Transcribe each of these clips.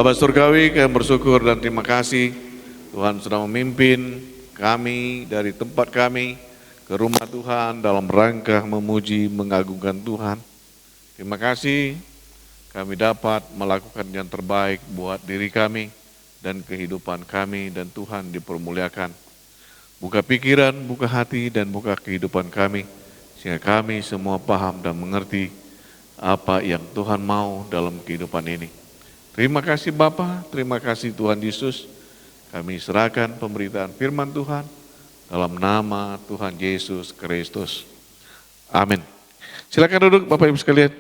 Bapa Surgawi, kami bersyukur dan terima kasih Tuhan sudah memimpin kami dari tempat kami ke rumah Tuhan dalam rangka memuji, mengagungkan Tuhan. Terima kasih kami dapat melakukan yang terbaik buat diri kami dan kehidupan kami, dan Tuhan dipermuliakan. Buka pikiran, buka hati, dan buka kehidupan kami, sehingga kami semua paham dan mengerti apa yang Tuhan mau dalam kehidupan ini. Terima kasih Bapa, terima kasih Tuhan Yesus. Kami serahkan pemberitaan firman Tuhan dalam nama Tuhan Yesus Kristus. Amin. Silakan duduk Bapak Ibu sekalian.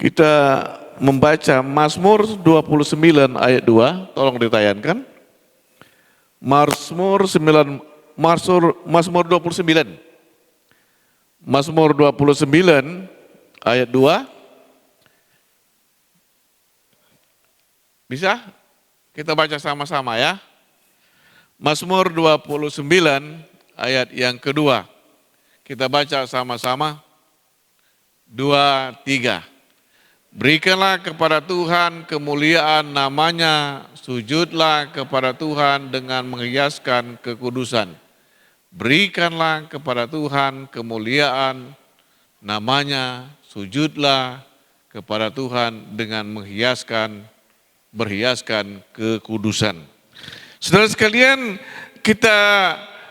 Kita membaca Mazmur 29 ayat 2, tolong ditayangkan. Mazmur 29. Mazmur 29 ayat 2. Bisa? Kita baca sama-sama ya. Mazmur 29 ayat yang kedua. Kita baca sama-sama. 2, 3. Berikanlah kepada Tuhan kemuliaan namanya, sujudlah kepada Tuhan dengan menghiaskan kekudusan. Berikanlah kepada Tuhan kemuliaan namanya, sujudlah kepada Tuhan dengan berhiaskan kekudusan. Saudara sekalian, kita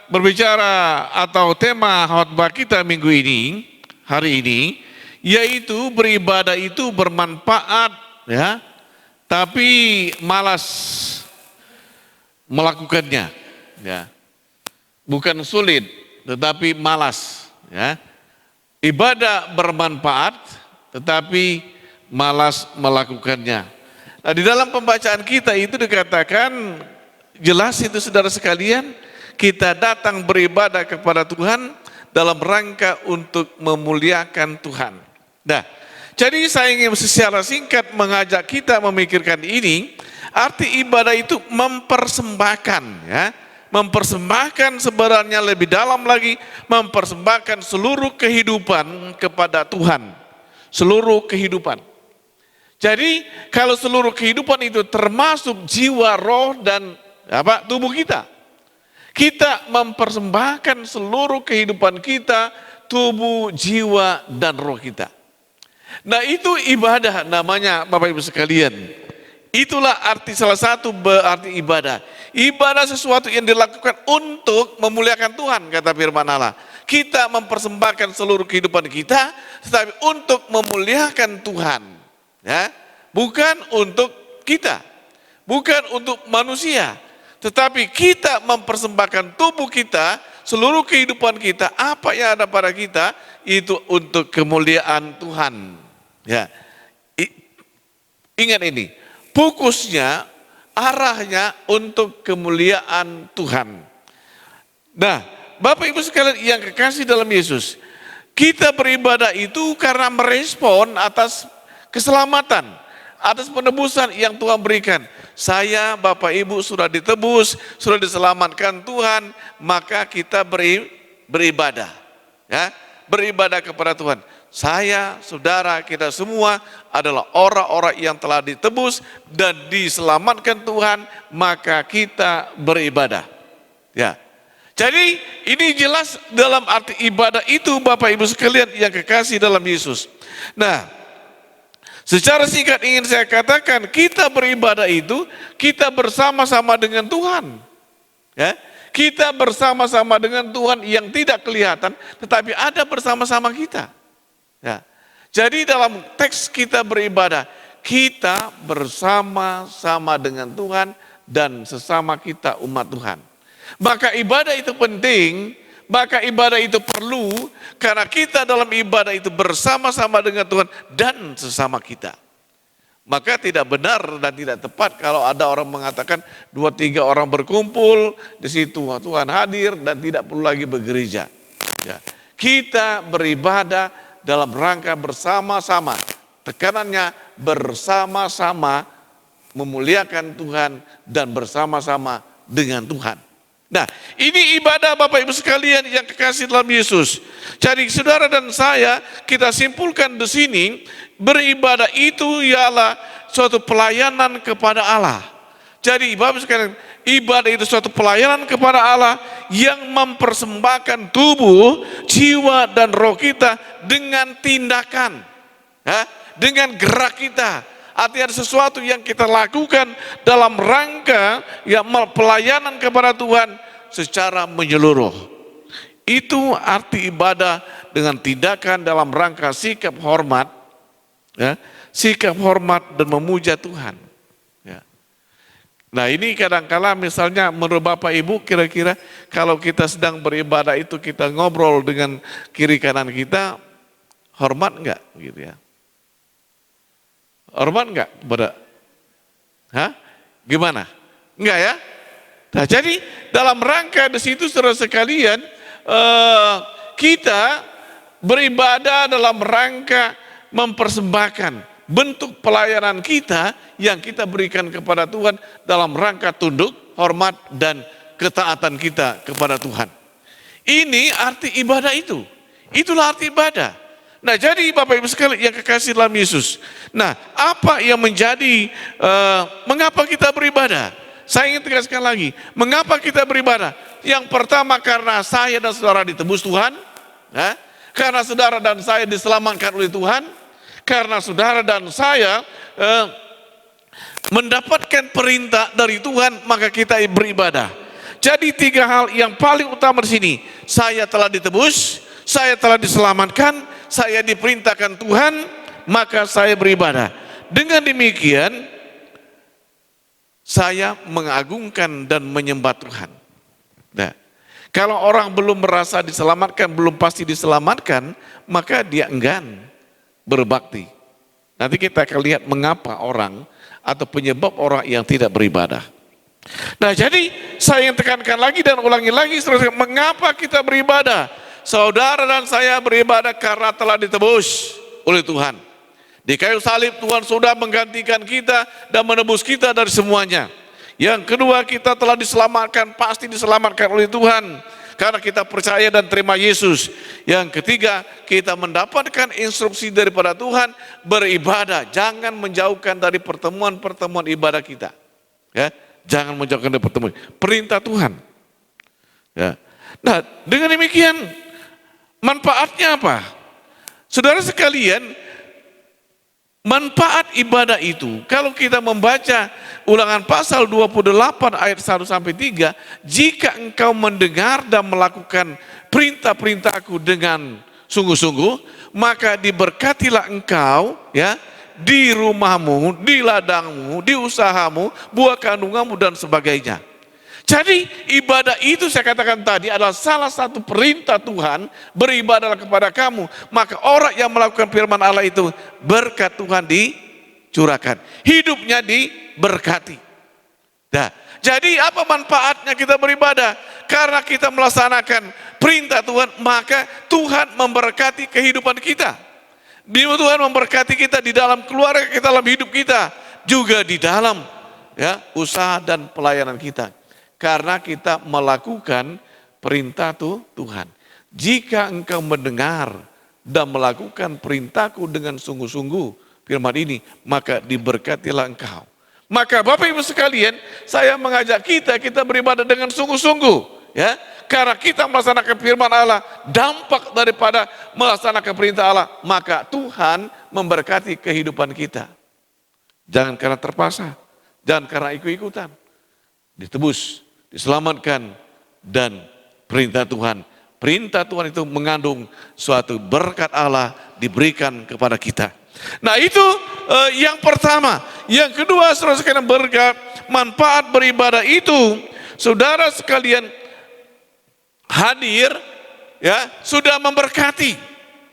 berbicara atau tema khotbah kita minggu ini, hari ini, yaitu beribadah itu bermanfaat ya, tapi malas melakukannya ya. Bukan sulit tetapi malas ya. Ibadah bermanfaat tetapi malas melakukannya. Nah, di dalam pembacaan kita itu dikatakan jelas itu saudara sekalian, kita datang beribadah kepada Tuhan dalam rangka untuk memuliakan Tuhan. Nah, jadi saya ingin secara singkat mengajak kita memikirkan ini. Arti ibadah itu mempersembahkan ya. Mempersembahkan sebenarnya lebih dalam lagi, mempersembahkan seluruh kehidupan kepada Tuhan. Seluruh kehidupan. Jadi kalau seluruh kehidupan itu termasuk jiwa, roh, dan tubuh kita. Kita mempersembahkan seluruh kehidupan kita, tubuh, jiwa, dan roh kita. Nah, itu ibadah namanya Bapak Ibu sekalian. Itulah arti salah satu berarti ibadah. Ibadah sesuatu yang dilakukan untuk memuliakan Tuhan, kata firman Allah. Kita mempersembahkan seluruh kehidupan kita, tetapi untuk memuliakan Tuhan. Ya, bukan untuk kita, bukan untuk manusia. Tetapi kita mempersembahkan tubuh kita, seluruh kehidupan kita, apa yang ada pada kita, itu untuk kemuliaan Tuhan. Ya, ingat ini, fokusnya, arahnya untuk kemuliaan Tuhan. Nah, Bapak Ibu sekalian yang kekasih dalam Yesus, kita beribadah itu karena merespon atas keselamatan, atas penebusan yang Tuhan berikan. Saya, Bapak Ibu sudah ditebus, sudah diselamatkan Tuhan, maka kita beribadah. Ya, beribadah kepada Tuhan. Saya, saudara, kita semua adalah orang-orang yang telah ditebus dan diselamatkan Tuhan, maka kita beribadah. Ya. Jadi ini jelas dalam arti ibadah itu Bapak Ibu sekalian yang kekasih dalam Yesus. Nah, secara singkat ingin saya katakan, kita beribadah itu kita bersama-sama dengan Tuhan. Ya, kita bersama-sama dengan Tuhan yang tidak kelihatan, tetapi ada bersama-sama kita. Ya, jadi dalam teks kita beribadah, kita bersama-sama dengan Tuhan dan sesama kita umat Tuhan. Maka ibadah itu penting, maka ibadah itu perlu, karena kita dalam ibadah itu bersama-sama dengan Tuhan dan sesama kita. Maka tidak benar dan tidak tepat kalau ada orang mengatakan 2-3 orang berkumpul di situ Tuhan hadir dan tidak perlu lagi bergereja. Ya. Kita beribadah dalam rangka bersama-sama. Tekanannya bersama-sama memuliakan Tuhan dan bersama-sama dengan Tuhan. Nah, ini ibadah Bapak Ibu sekalian yang kekasih dalam Yesus. Jadi saudara dan saya, kita simpulkan di sini, beribadah itu ialah suatu pelayanan kepada Allah. Jadi Bapak Ibu sekalian, ibadah itu suatu pelayanan kepada Allah yang mempersembahkan tubuh, jiwa dan roh kita dengan tindakan, ya, dengan gerak kita. Artinya ada sesuatu yang kita lakukan dalam rangka yang pelayanan kepada Tuhan secara menyeluruh. Itu arti ibadah dengan tindakan dalam rangka sikap hormat, ya, sikap hormat dan memuja Tuhan. Ya. Nah ini kadang-kala misalnya menurut Bapak Ibu kira-kira kalau kita sedang beribadah itu kita ngobrol dengan kiri kanan kita, hormat enggak gitu ya? Hormat enggak kepada? Gimana? Enggak ya? Nah jadi dalam rangka di situ saudara sekalian kita beribadah dalam rangka mempersembahkan bentuk pelayanan kita yang kita berikan kepada Tuhan dalam rangka tunduk, hormat dan ketaatan kita kepada Tuhan. Ini arti ibadah itu. Itulah arti ibadah. Nah jadi Bapak Ibu sekalian yang kekasih dalam Yesus. Nah apa yang menjadi, mengapa kita beribadah? Saya ingin tegaskan lagi, mengapa kita beribadah? Yang pertama karena saya dan saudara ditebus Tuhan. Ya? Karena saudara dan saya diselamatkan oleh Tuhan. Karena saudara dan saya mendapatkan perintah dari Tuhan, maka kita beribadah. Jadi 3 hal yang paling utama di sini. Saya telah ditebus, saya telah diselamatkan, saya diperintahkan Tuhan, maka saya beribadah. Dengan demikian, saya mengagungkan dan menyembah Tuhan. Nah, kalau orang belum merasa diselamatkan, belum pasti diselamatkan, maka dia enggan berbakti. Nanti kita akan lihat mengapa orang atau penyebab orang yang tidak beribadah. Nah jadi saya ingin tekankan lagi dan ulangi lagi, mengapa kita beribadah? Saudara dan saya beribadah karena telah ditebus oleh Tuhan. Di kayu salib Tuhan sudah menggantikan kita dan menebus kita dari semuanya. Yang kedua, kita telah diselamatkan, pasti diselamatkan oleh Tuhan karena kita percaya dan terima Yesus. Yang ketiga, kita mendapatkan instruksi daripada Tuhan beribadah. Jangan menjauhkan dari pertemuan-pertemuan ibadah kita. Ya, jangan menjauhkan dari pertemuan. Perintah Tuhan. Ya. Nah, dengan demikian manfaatnya apa? Saudara sekalian, manfaat ibadah itu, kalau kita membaca Ulangan pasal 28 ayat 1-3, jika engkau mendengar dan melakukan perintah-perintahku dengan sungguh-sungguh, maka diberkatilah engkau ya di rumahmu, di ladangmu, di usahamu, buah kandunganmu dan sebagainya. Jadi ibadah itu saya katakan tadi adalah salah satu perintah Tuhan, beribadahlah kepada kamu. Maka orang yang melakukan firman Allah itu berkat Tuhan dicurahkan. Hidupnya diberkati. Nah, jadi apa manfaatnya kita beribadah? Karena kita melaksanakan perintah Tuhan, maka Tuhan memberkati kehidupan kita. Tuhan memberkati kita di dalam keluarga kita, dalam hidup kita. Juga di dalam ya usaha dan pelayanan kita. Karena kita melakukan perintah Tuhan. Jika engkau mendengar dan melakukan perintahku dengan sungguh-sungguh, firman ini, maka diberkatilah engkau. Maka Bapak Ibu sekalian, saya mengajak kita beribadah dengan sungguh-sungguh. Ya, karena kita melaksanakan firman Allah, dampak daripada melaksanakan perintah Allah, maka Tuhan memberkati kehidupan kita. Jangan karena terpaksa, jangan karena ikut-ikutan. Ditebus, diselamatkan, dan perintah Tuhan. Perintah Tuhan itu mengandung suatu berkat Allah diberikan kepada kita. Nah itu yang pertama. Yang kedua, saudara sekalian, berkat manfaat beribadah itu, saudara sekalian hadir ya sudah memberkati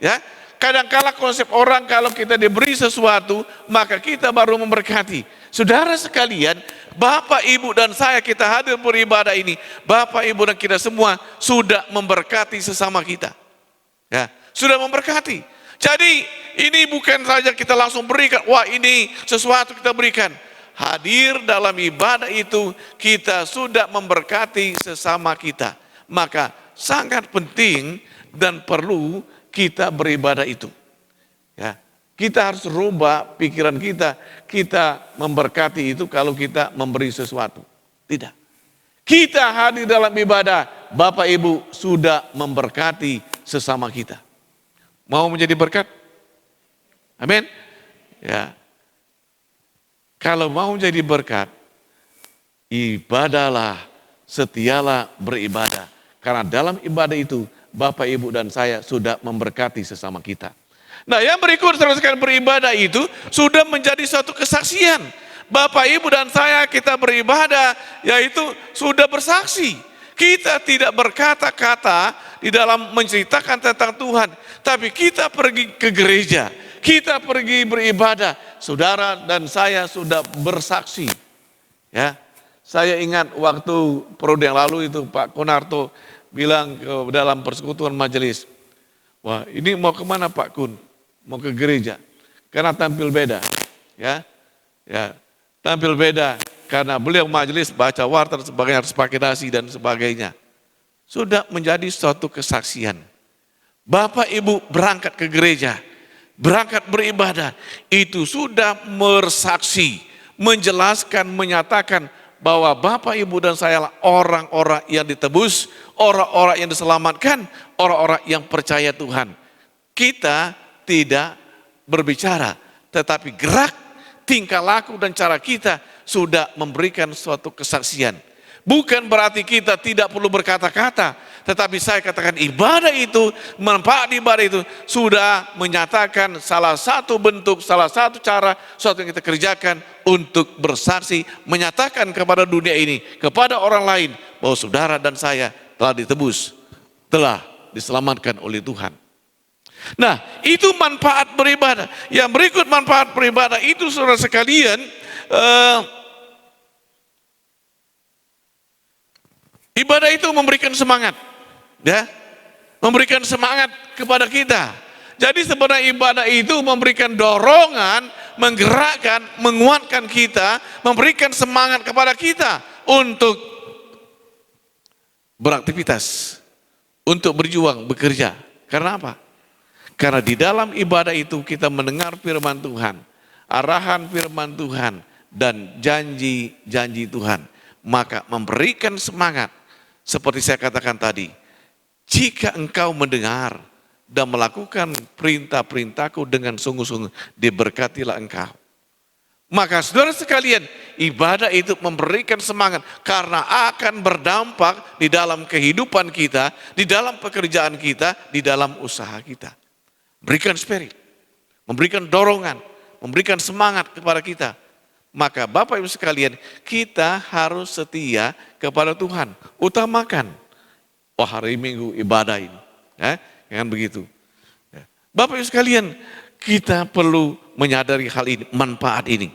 ya. Kadangkala konsep orang kalau kita diberi sesuatu, maka kita baru memberkati. Saudara sekalian, Bapak, Ibu, dan saya kita hadir beribadah ini, Bapak, Ibu, dan kita semua sudah memberkati sesama kita. Ya, sudah memberkati. Jadi ini bukan saja kita langsung berikan, wah ini sesuatu kita berikan. Hadir dalam ibadah itu kita sudah memberkati sesama kita. Maka sangat penting dan perlu kita beribadah itu. Ya, kita harus rubah pikiran kita memberkati itu kalau kita memberi sesuatu. Tidak. Kita hadir dalam ibadah, Bapak Ibu sudah memberkati sesama kita. Mau menjadi berkat? Amin. Ya. Kalau mau menjadi berkat, ibadahlah, setialah beribadah. Karena dalam ibadah itu, Bapak, Ibu, dan saya sudah memberkati sesama kita. Nah, yang berikut saudara beribadah itu sudah menjadi suatu kesaksian. Bapak, Ibu, dan saya kita beribadah, yaitu sudah bersaksi. Kita tidak berkata-kata di dalam menceritakan tentang Tuhan, tapi kita pergi ke gereja, kita pergi beribadah. Saudara dan saya sudah bersaksi. Ya, saya ingat waktu periode yang lalu itu Pak Konarto bilang ke dalam persekutuan majelis, wah ini mau kemana Pak Kun? Mau ke gereja, karena tampil beda, ya, tampil beda, karena beliau majelis baca warta dan sebagainya, harus pakai dasi dan sebagainya. Sudah menjadi suatu kesaksian. Bapak Ibu berangkat ke gereja, berangkat beribadah, itu sudah bersaksi, menjelaskan, menyatakan bahwa Bapak, Ibu, dan saya adalah orang-orang yang ditebus, orang-orang yang diselamatkan, orang-orang yang percaya Tuhan. Kita tidak berbicara, tetapi gerak, tingkah laku, dan cara kita sudah memberikan suatu kesaksian. Bukan berarti kita tidak perlu berkata-kata, tetapi saya katakan ibadah itu, manfaat ibadah itu sudah menyatakan salah satu bentuk, salah satu cara, suatu yang kita kerjakan untuk bersaksi, menyatakan kepada dunia ini, kepada orang lain, bahwa saudara dan saya telah ditebus, telah diselamatkan oleh Tuhan. Nah, itu manfaat beribadah. Yang berikut manfaat beribadah itu saudara sekalian, ibadah itu memberikan semangat, ya, memberikan semangat kepada kita. Jadi sebenarnya ibadah itu memberikan dorongan, menggerakkan, menguatkan kita, memberikan semangat kepada kita untuk beraktivitas, untuk berjuang, bekerja. Karena apa? Karena di dalam ibadah itu kita mendengar firman Tuhan, arahan firman Tuhan, dan janji-janji Tuhan. Maka memberikan semangat, seperti saya katakan tadi, jika engkau mendengar dan melakukan perintah-perintahku dengan sungguh-sungguh, diberkatilah engkau. Maka saudara sekalian, ibadah itu memberikan semangat karena akan berdampak di dalam kehidupan kita, di dalam pekerjaan kita, di dalam usaha kita. Berikan spirit, memberikan dorongan, memberikan semangat kepada kita. Maka Bapak Ibu sekalian, kita harus setia kepada Tuhan. Utamakan, wah hari Minggu ibadah ini, ya, kan begitu. Bapak Ibu sekalian, kita perlu menyadari hal ini, manfaat ini.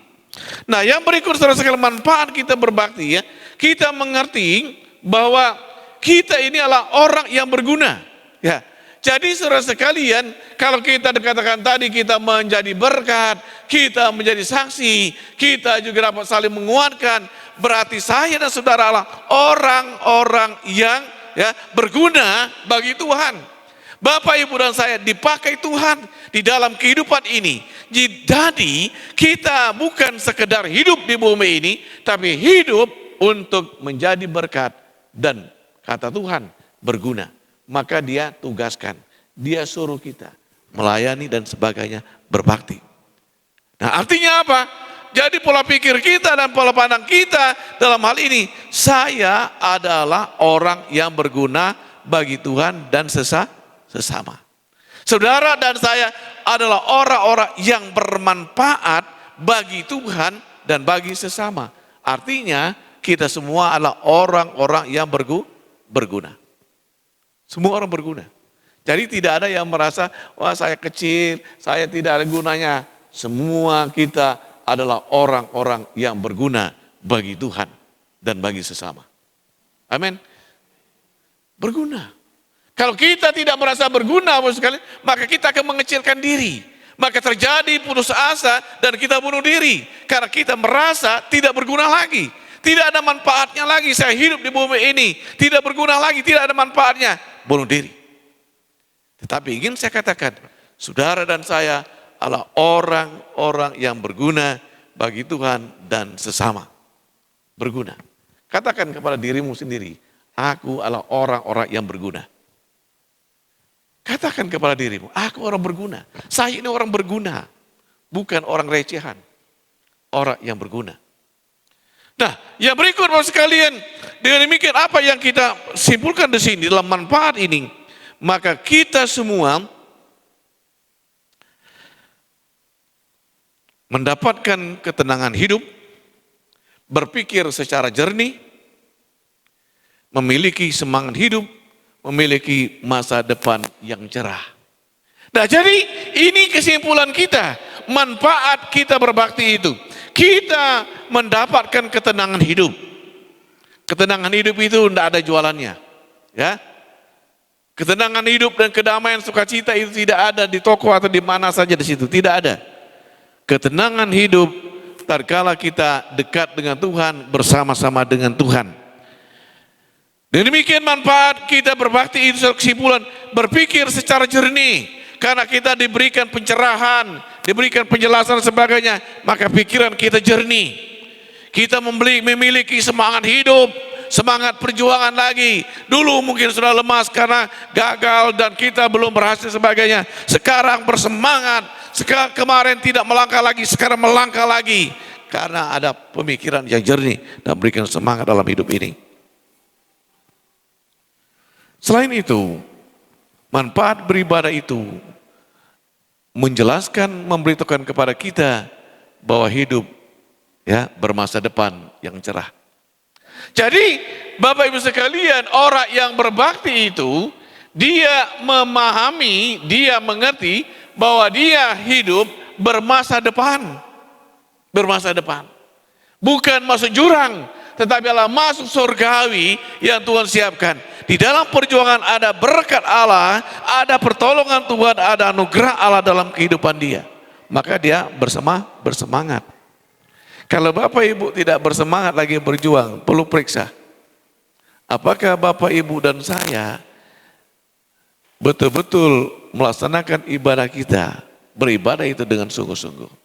Nah, yang berikut saudara sekalian, manfaat kita berbakti, ya, kita mengerti bahwa kita ini adalah orang yang berguna, ya. Jadi saudara sekalian, kalau kita dikatakan tadi kita menjadi berkat, kita menjadi saksi, kita juga dapat saling menguatkan, berarti saya dan saudara adalah orang-orang yang, ya, berguna bagi Tuhan. Bapak, Ibu, dan saya dipakai Tuhan di dalam kehidupan ini. Jadi kita bukan sekedar hidup di bumi ini, tapi hidup untuk menjadi berkat dan kata Tuhan berguna. Maka dia tugaskan, dia suruh kita melayani dan sebagainya, berbakti. Nah, artinya apa? Jadi pola pikir kita dan pola pandang kita dalam hal ini, saya adalah orang yang berguna bagi Tuhan dan sesama. Saudara dan saya adalah orang-orang yang bermanfaat bagi Tuhan dan bagi sesama. Artinya kita semua adalah orang-orang yang berguna. Semua orang berguna. Jadi tidak ada yang merasa, wah saya kecil, saya tidak ada gunanya. Semua kita adalah orang-orang yang berguna bagi Tuhan dan bagi sesama. Amin. Berguna. Kalau kita tidak merasa berguna, maka kita akan mengecilkan diri. Maka terjadi putus asa dan kita bunuh diri. Karena kita merasa tidak berguna lagi. Tidak ada manfaatnya lagi saya hidup di bumi ini. Tidak berguna lagi, tidak ada manfaatnya. Bunuh diri. Tetapi ingin saya katakan, saudara dan saya adalah orang-orang yang berguna bagi Tuhan dan sesama. Berguna. Katakan kepada dirimu sendiri, aku adalah orang-orang yang berguna. Katakan kepada dirimu, aku orang berguna. Saya ini orang berguna. Bukan orang recehan. Orang yang berguna. Nah, yang berikut Bapak sekalian, dengan demikian apa yang kita simpulkan di sini dalam manfaat ini, maka kita semua mendapatkan ketenangan hidup, berpikir secara jernih, memiliki semangat hidup, memiliki masa depan yang cerah. Nah, jadi ini kesimpulan kita, manfaat kita berbakti itu. Kita mendapatkan ketenangan hidup. Ketenangan hidup itu tidak ada jualannya. Ya. Ketenangan hidup dan kedamaian sukacita itu tidak ada di toko atau di mana saja di situ, tidak ada. Ketenangan hidup tatkala kita dekat dengan Tuhan, bersama-sama dengan Tuhan. Dan demikian manfaat kita berbakti itu kesimpulan, berpikir secara jernih. Karena kita diberikan pencerahan, diberikan penjelasan dan sebagainya, maka pikiran kita jernih. Kita memiliki semangat hidup, semangat perjuangan lagi. Dulu mungkin sudah lemas karena gagal dan kita belum berhasil sebagainya. Sekarang bersemangat, kemarin tidak melangkah lagi, sekarang melangkah lagi. Karena ada pemikiran yang jernih dan memberikan semangat dalam hidup ini. Selain itu, manfaat beribadah itu menjelaskan, memberitahukan kepada kita bahwa hidup ya bermasa depan yang cerah. Jadi, Bapak Ibu sekalian, orang yang berbakti itu dia memahami, dia mengerti bahwa dia hidup bermasa depan. Bermasa depan. Bukan masuk jurang, tetapi adalah masuk surgawi yang Tuhan siapkan. Di dalam perjuangan ada berkat Allah, ada pertolongan Tuhan, ada anugerah Allah dalam kehidupan dia. Maka dia bersemangat. Kalau Bapak Ibu tidak bersemangat lagi berjuang, perlu periksa. Apakah Bapak Ibu dan saya betul-betul melaksanakan ibadah kita, beribadah itu dengan sungguh-sungguh.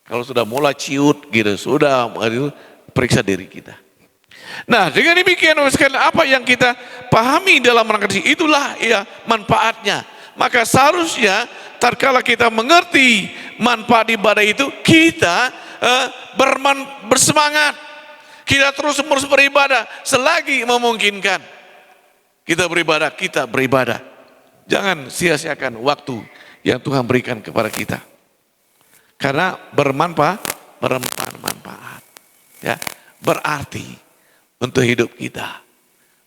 Kalau sudah mulai ciut gitu, sudah periksa diri kita. Nah, dengan demikian apa yang kita pahami dalam rangka itulah ya manfaatnya. Maka seharusnya tatkala kita mengerti manfaat ibadah itu, kita bersemangat. Kita terus beribadah selagi memungkinkan. Kita beribadah. Jangan sia-siakan waktu yang Tuhan berikan kepada kita. Karena bermanfaat. Ya, berarti untuk hidup kita,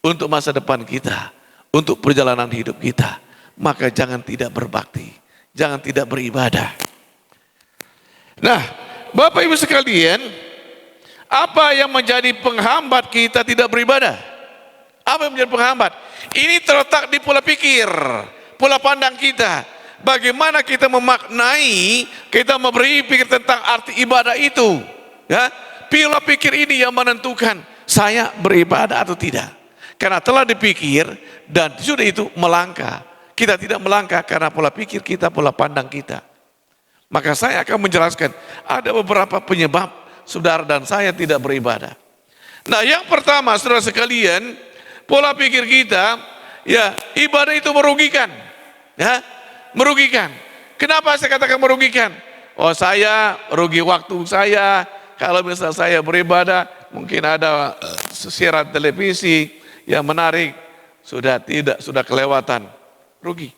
untuk masa depan kita, untuk perjalanan hidup kita. Maka jangan tidak berbakti, jangan tidak beribadah. Nah, Bapak Ibu sekalian, apa yang menjadi penghambat kita tidak beribadah? Apa yang menjadi penghambat? Ini terletak di pola pikir, pola pandang kita. Bagaimana kita memaknai, kita memberi pikir tentang arti ibadah itu. Ya, pola pikir ini yang menentukan saya beribadah atau tidak. Karena telah dipikir dan sudah itu melangkah. Kita tidak melangkah karena pola pikir kita, pola pandang kita. Maka saya akan menjelaskan ada beberapa penyebab saudara dan saya tidak beribadah. Nah, yang pertama saudara sekalian, pola pikir kita, ya ibadah itu merugikan. Ya, merugikan. Kenapa saya katakan merugikan? Oh, saya rugi waktu saya. Kalau misalnya saya beribadah, mungkin ada siaran televisi yang menarik, sudah kelewatan, rugi.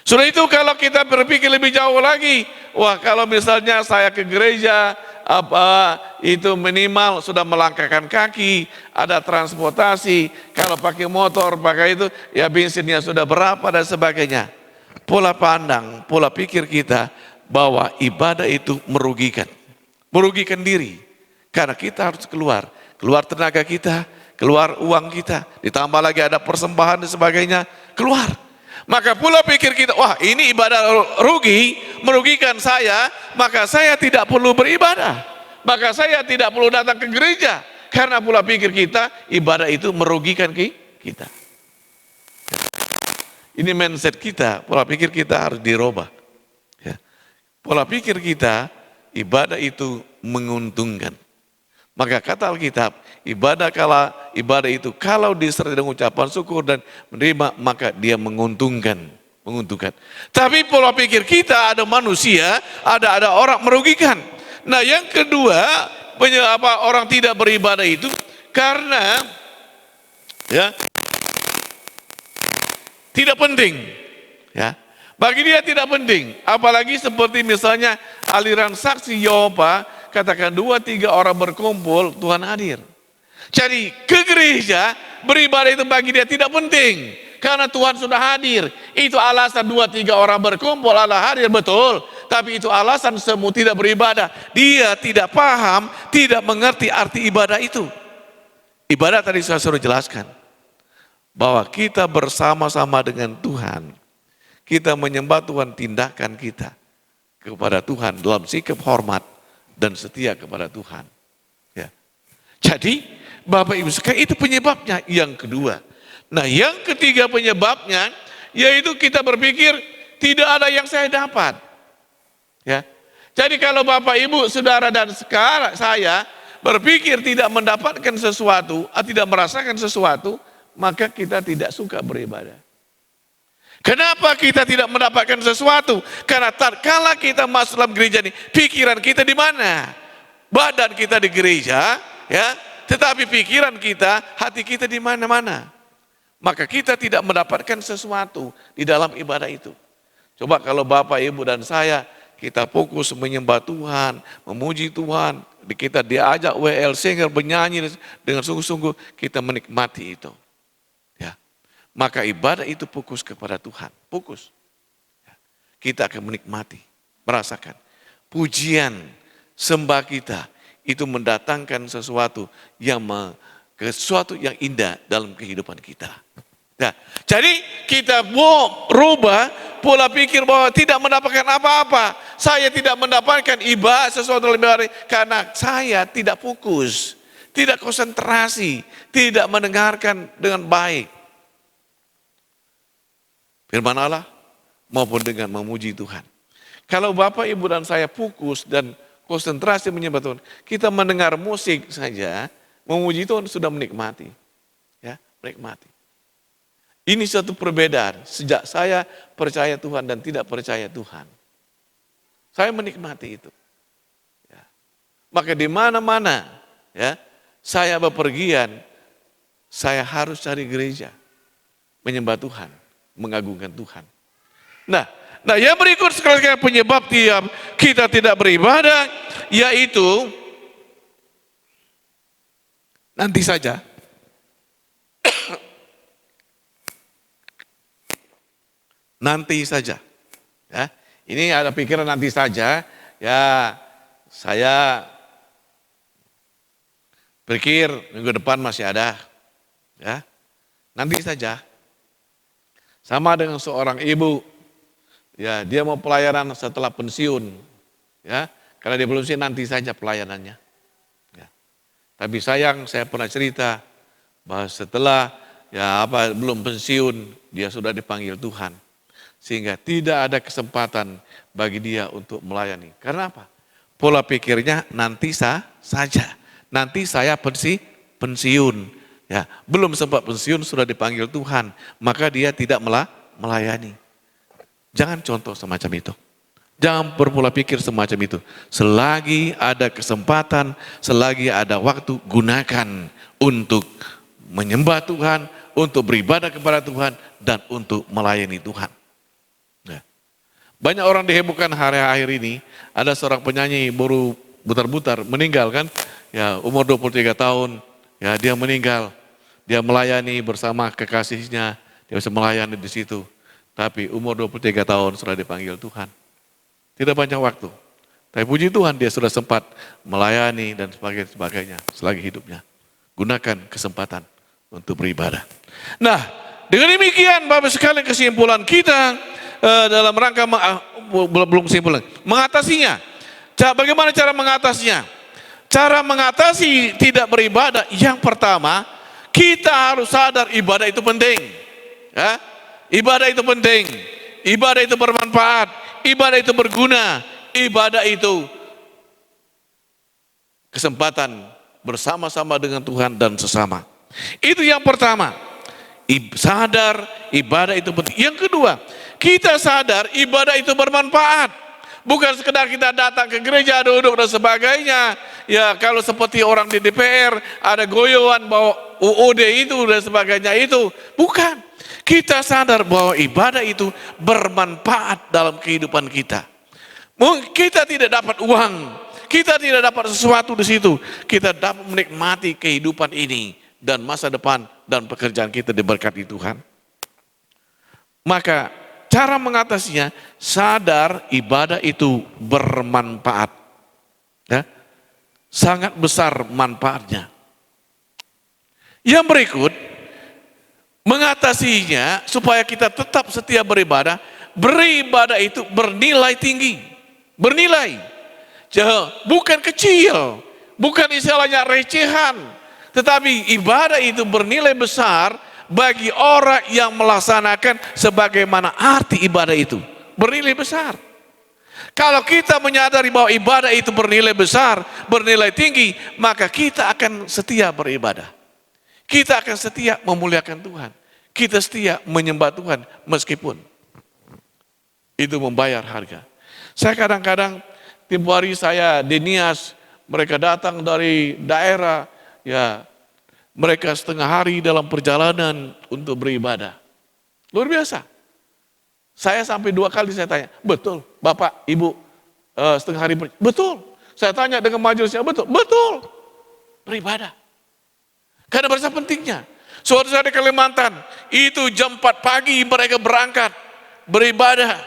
Sudah itu kalau kita berpikir lebih jauh lagi, wah kalau misalnya saya ke gereja, itu minimal sudah melangkahkan kaki, ada transportasi, kalau pakai motor, pakai itu, ya bensinnya sudah berapa dan sebagainya. Pola pandang, pola pikir kita bahwa ibadah itu merugikan diri. Karena kita harus keluar tenaga kita, keluar uang kita, ditambah lagi ada persembahan dan sebagainya, keluar. Maka pola pikir kita, wah ini ibadah merugikan saya, maka saya tidak perlu beribadah, maka saya tidak perlu datang ke gereja. Karena pola pikir kita, ibadah itu merugikan kita. Ini mindset kita, pola pikir kita harus dirubah. Ya. Pola pikir kita, ibadah itu menguntungkan. Maka kata Alkitab, ibadah itu kalau disertai dengan ucapan syukur dan menerima, maka dia menguntungkan. Tapi pola pikir kita, ada manusia, ada orang merugikan. Nah yang kedua, orang tidak beribadah itu karena ya tidak penting, ya. Bagi dia tidak penting, apalagi seperti misalnya aliran saksi Yehova, katakan 2-3 orang berkumpul, Tuhan hadir. Jadi ke gereja beribadah itu bagi dia tidak penting, karena Tuhan sudah hadir. Itu alasan 2-3 orang berkumpul, Allah hadir, betul. Tapi itu alasan semua tidak beribadah. Dia tidak paham, tidak mengerti arti ibadah itu. Ibadah tadi saya suruh jelaskan, bahwa kita bersama-sama dengan Tuhan, kita menyembah Tuhan, tindakan kita kepada Tuhan dalam sikap hormat dan setia kepada Tuhan. Ya. Jadi Bapak Ibu sekalian, itu penyebabnya. Yang kedua, nah yang ketiga penyebabnya, yaitu kita berpikir tidak ada yang saya dapat. Ya. Jadi kalau Bapak Ibu, saudara dan sekarang saya berpikir tidak mendapatkan sesuatu, tidak merasakan sesuatu, maka kita tidak suka beribadah. Kenapa kita tidak mendapatkan sesuatu? Karena tatkala kita masuk dalam gereja ini, pikiran kita di mana? Badan kita di gereja, ya, tetapi pikiran kita, hati kita di mana-mana. Maka kita tidak mendapatkan sesuatu di dalam ibadah itu. Coba kalau Bapak, Ibu dan saya, kita fokus menyembah Tuhan, memuji Tuhan, kita diajak WL singer bernyanyi dengan sungguh-sungguh, kita menikmati itu. Maka ibadah itu fokus kepada Tuhan, fokus. Kita akan menikmati, merasakan. Pujian, sembah kita, itu mendatangkan sesuatu yang indah dalam kehidupan kita. Nah, jadi kita mau rubah pola pikir bahwa tidak mendapatkan apa-apa. Saya tidak mendapatkan ibadah sesuatu lebih baik karena saya tidak fokus, tidak konsentrasi, tidak mendengarkan dengan baik firman Allah maupun dengan memuji Tuhan. Kalau Bapak, Ibu dan saya fokus dan konsentrasi menyembah Tuhan, kita mendengar musik saja, memuji Tuhan sudah menikmati. Ya, menikmati. Ini satu perbedaan sejak saya percaya Tuhan dan tidak percaya Tuhan. Saya menikmati itu. Ya. Maka di mana-mana ya, saya bepergian, saya harus cari gereja, menyembah Tuhan, mengagungkan Tuhan. Nah yang berikut sekali penyebab tiap kita tidak beribadah, yaitu nanti saja. Nanti saja. Ya, ini ada pikiran nanti saja. Ya, saya pikir minggu depan masih ada. Ya, nanti saja. Sama dengan seorang ibu, ya dia mau pelayanan setelah pensiun, ya karena dia belum sih nanti saja pelayanannya. Ya. Tapi sayang, saya pernah cerita bahwa setelah belum pensiun dia sudah dipanggil Tuhan, sehingga tidak ada kesempatan bagi dia untuk melayani. Karena apa? Pola pikirnya nanti saja, nanti saya pensiun. Ya, belum sempat pensiun sudah dipanggil Tuhan, maka dia tidak melayani. Jangan contoh semacam itu. Jangan berpola pikir semacam itu. Selagi ada kesempatan, selagi ada waktu, gunakan untuk menyembah Tuhan, untuk beribadah kepada Tuhan, dan untuk melayani Tuhan. Nah, banyak orang dihebohkan hari-hari ini, ada seorang penyanyi baru butar-butar, meninggal kan. Ya, umur 23 tahun, ya dia meninggal. Dia melayani bersama kekasihnya, dia bisa melayani di situ. Tapi umur 23 tahun sudah dipanggil Tuhan. Tidak banyak waktu. Tapi puji Tuhan dia sudah sempat melayani dan sebagainya selagi hidupnya. Gunakan kesempatan untuk beribadah. Nah, dengan demikian Bapak sekalian kesimpulan kita dalam rangka belum kesimpulan mengatasinya. Bagaimana cara mengatasinya? Cara mengatasi tidak beribadah yang pertama, kita harus sadar ibadah itu penting. Ya? Ibadah itu penting. Ibadah itu bermanfaat. Ibadah itu berguna. Ibadah itu kesempatan bersama-sama dengan Tuhan dan sesama. Itu yang pertama. Sadar ibadah itu penting. Yang kedua, kita sadar ibadah itu bermanfaat. Bukan sekedar kita datang ke gereja, duduk dan sebagainya. Ya kalau seperti orang di DPR, ada goyoan bahwa UUD itu dan sebagainya itu. Bukan. Kita sadar bahwa ibadah itu bermanfaat dalam kehidupan kita. Kita tidak dapat uang, kita tidak dapat sesuatu di situ. Kita dapat menikmati kehidupan ini dan masa depan dan pekerjaan kita diberkati Tuhan. Maka cara mengatasinya, sadar ibadah itu bermanfaat. Ya, sangat besar manfaatnya. Yang berikut, mengatasinya supaya kita tetap setia beribadah. Beribadah itu bernilai tinggi. Bernilai. Bukan kecil. Bukan istilahnya recehan. Tetapi ibadah itu bernilai besar bagi orang yang melaksanakan sebagaimana arti ibadah itu. Bernilai besar. Kalau kita menyadari bahwa ibadah itu bernilai besar, bernilai tinggi, maka kita akan setia beribadah. Kita akan setia memuliakan Tuhan. Kita setia menyembah Tuhan meskipun itu membayar harga. Saya kadang-kadang tempo hari saya di Nias, mereka datang dari daerah, ya mereka setengah hari dalam perjalanan untuk beribadah. Luar biasa. Saya sampai 2 kali saya tanya, betul Bapak, Ibu setengah hari beribadah? Betul. Saya tanya dengan majelisnya, betul? Betul. Beribadah. Karena berasa pentingnya. Suatu saat di Kalimantan, itu jam 4 pagi mereka berangkat beribadah.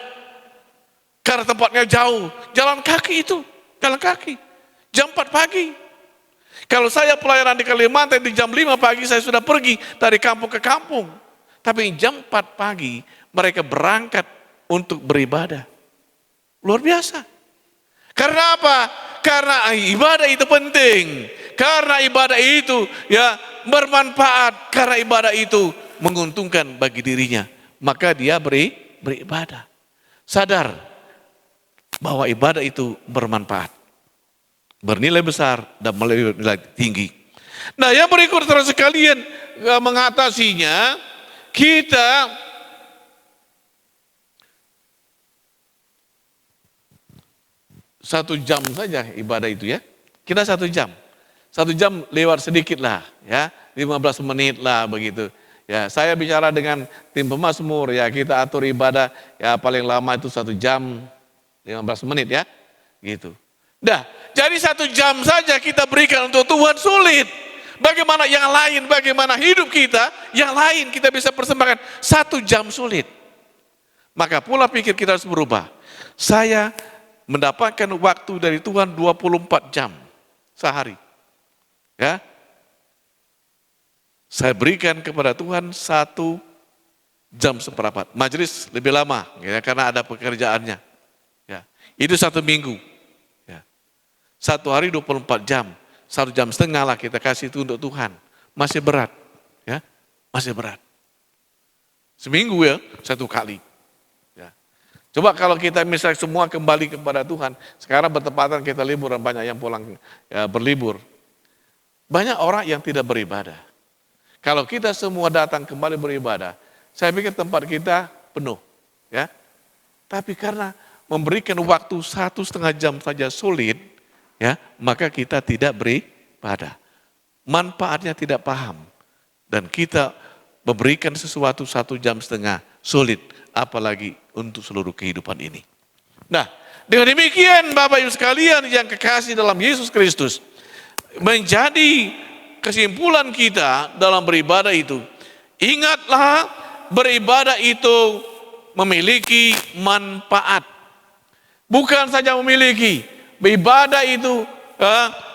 Karena tempatnya jauh, jalan kaki itu, jalan kaki. Jam 4 pagi. Kalau saya pelayanan di Kalimantan di jam 5 pagi saya sudah pergi dari kampung ke kampung. Tapi jam 4 pagi mereka berangkat untuk beribadah. Luar biasa. Karena apa? Karena ibadah itu penting. Karena ibadah itu ya bermanfaat. Karena ibadah itu menguntungkan bagi dirinya. Maka dia beribadah. Sadar bahwa ibadah itu bermanfaat. Bernilai besar dan bernilai tinggi. Nah yang berikut saudara sekalian mengatasinya, kita satu jam saja ibadah itu ya. Kita 1 jam. 1 jam lewat sedikit lah ya. 15 menit lah begitu. Ya, saya bicara dengan tim pemazmur ya, kita atur ibadah ya paling lama itu 1 jam 15 menit ya. Gitu. Dah, jadi 1 jam saja kita berikan untuk Tuhan sulit. Bagaimana yang lain, bagaimana hidup kita, yang lain kita bisa persembahkan 1 jam sulit. Maka pola pikir kita harus berubah. Saya mendapatkan waktu dari Tuhan 24 jam sehari. Ya. Saya berikan kepada Tuhan 1 jam seperempat. Majelis lebih lama ya, karena ada pekerjaannya. Ya. Itu 1 minggu. Ya. 1 hari 24 jam. 1 jam setengah lah kita kasih itu untuk Tuhan. Masih berat. Ya. Masih berat. Seminggu ya 1 kali. Ya. Coba kalau kita misalnya semua kembali kepada Tuhan. Sekarang bertepatan kita libur dan banyak yang pulang ya, berlibur. Banyak orang yang tidak beribadah. Kalau kita semua datang kembali beribadah, saya pikir tempat kita penuh. Ya. Tapi karena memberikan waktu 1,5 jam saja sulit, ya, maka kita tidak beribadah. Manfaatnya tidak paham. Dan kita memberikan sesuatu 1,5 jam sulit, apalagi untuk seluruh kehidupan ini. Nah, dengan demikian Bapak Ibu sekalian yang kekasih dalam Yesus Kristus, menjadi kesimpulan kita dalam beribadah itu, ingatlah beribadah itu memiliki manfaat. Bukan saja memiliki, beribadah itu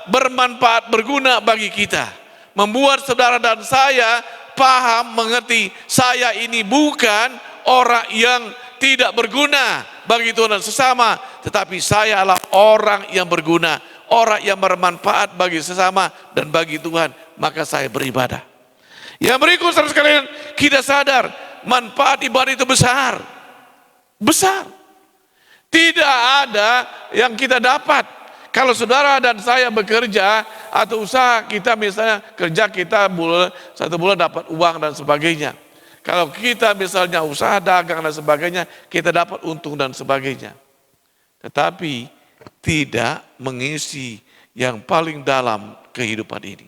bermanfaat, berguna bagi kita. Membuat saudara dan saya paham, mengerti, saya ini bukan orang yang tidak berguna bagi Tuhan dan sesama, tetapi saya adalah orang yang berguna, orang yang bermanfaat bagi sesama dan bagi Tuhan, maka saya beribadah. Yang berikut saudara sekalian, kita sadar manfaat ibadah itu besar. Besar. Tidak ada yang kita dapat. Kalau saudara dan saya bekerja atau usaha kita, misalnya kerja kita satu bulan dapat uang dan sebagainya. Kalau kita misalnya usaha dagang dan sebagainya, kita dapat untung dan sebagainya. Tetapi tidak mengisi yang paling dalam kehidupan ini.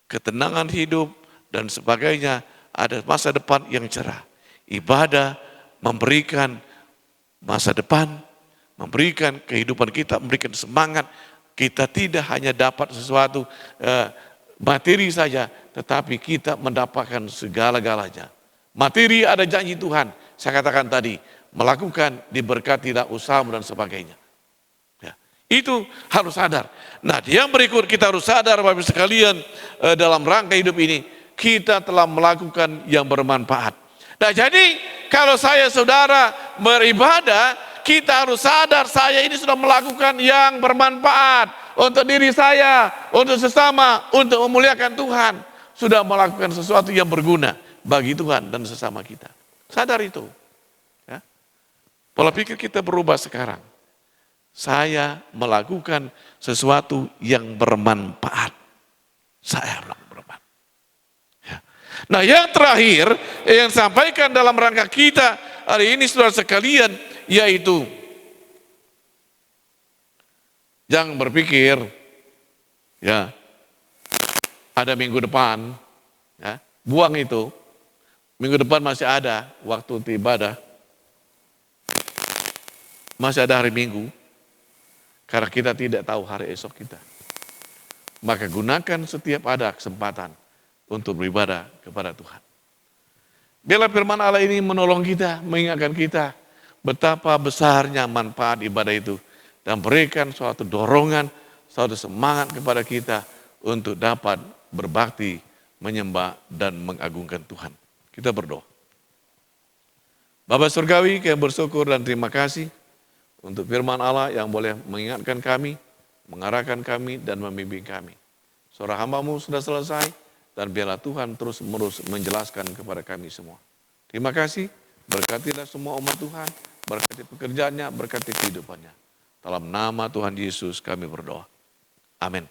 Ketenangan hidup dan sebagainya, ada masa depan yang cerah. Ibadah memberikan masa depan, memberikan kehidupan kita, memberikan semangat. Kita tidak hanya dapat sesuatu materi saja, tetapi kita mendapatkan segala-galanya. Materi ada janji Tuhan, saya katakan tadi, melakukan diberkatilah usahamu dan sebagainya. Ya, itu harus sadar. Nah, yang berikut kita harus sadar Bapak Ibu sekalian, dalam rangka hidup ini, kita telah melakukan yang bermanfaat. Nah, jadi kalau saya saudara beribadah, kita harus sadar saya ini sudah melakukan yang bermanfaat untuk diri saya, untuk sesama, untuk memuliakan Tuhan. Sudah melakukan sesuatu yang berguna bagi Tuhan dan sesama kita. Sadar itu. Ya. Pola pikir kita berubah sekarang. Saya melakukan sesuatu yang bermanfaat. Saya melakukan bermanfaat. Ya. Nah, yang terakhir yang sampaikan dalam rangka kita hari ini saudara sekalian, yaitu jangan berpikir ya ada minggu depan, ya, buang itu. Minggu depan masih ada waktu untuk ibadah, masih ada hari Minggu, karena kita tidak tahu hari esok kita. Maka gunakan setiap ada kesempatan untuk beribadah kepada Tuhan. Biarlah firman Allah ini menolong kita, mengingatkan kita betapa besarnya manfaat ibadah itu dan berikan suatu dorongan, suatu semangat kepada kita untuk dapat berbakti, menyembah dan mengagungkan Tuhan. Kita berdoa. Bapa Surgawi, kami bersyukur dan terima kasih untuk firman Allah yang boleh mengingatkan kami, mengarahkan kami dan membimbing kami. Suara hamba-Mu sudah selesai dan biarlah Tuhan terus menerus menjelaskan kepada kami semua. Terima kasih, berkatilah semua umat Tuhan, berkati pekerjaannya, berkati kehidupannya. Dalam nama Tuhan Yesus kami berdoa. Amin.